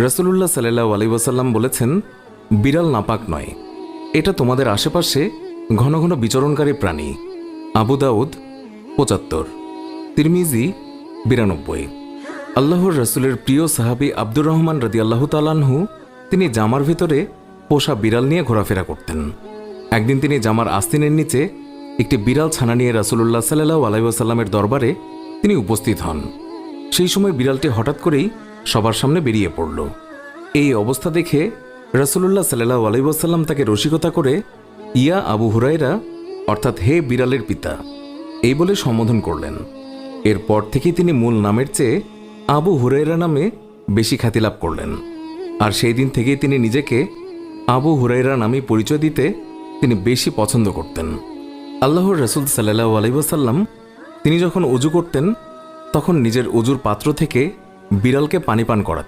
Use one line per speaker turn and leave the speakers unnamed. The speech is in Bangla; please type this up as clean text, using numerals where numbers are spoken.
রাসূলুল্লাহ সাল্লাল্লাহু আলাইহি ওয়াসাল্লাম বলেছেন, বিড়াল নাপাক নয়, এটা তোমাদের আশেপাশে ঘন ঘন বিচরণকারী প্রাণী। আবু দাউদ ৭৫, তিরমিজি ৯২। আল্লাহর রাসূলের প্রিয় সাহাবী আব্দুর রহমান রাদিয়াল্লাহু তাআলা আনহু তিনি জামার ভিতরে পোষা বিড়াল নিয়ে ঘোরাফেরা করতেন। একদিন তিনি জামার আস্তিনের নিচে একটি বিড়াল ছানা নিয়ে রাসূলুল্লাহ সাল্লাল্লাহু আলাইহি ওয়াসাল্লামের দরবারে তিনি উপস্থিত হন। সেই সময় বিড়ালটি হঠাৎ করেই সবার সামনে বেরিয়ে পড়ল। এই অবস্থা দেখে রাসূলুল্লাহ সাল্লাল্লাহু আলাইহি ওয়াসাল্লাম তাকে রসিকতা করে ইয়া আবু হুরায়রা, অর্থাৎ হে বিড়ালের পিতা, এই বলে সম্বোধন করলেন। এরপর থেকেই তিনি মূল নামের চেয়ে আবু হুরায়রা নামে বেশি খ্যাতি লাভ করলেন। আর সেই দিন থেকেই তিনি নিজেকে আবু হুরায়রা নামে পরিচয় দিতে তিনি বেশি পছন্দ করতেন। আল্লাহর রাসূল সাল্লাল্লাহু আলাইহি ওয়াসাল্লাম তিনি যখন ওযু করতেন তখন নিজের ওযুর পাত্র থেকে বিড়ালকে পানি পান করাতেন।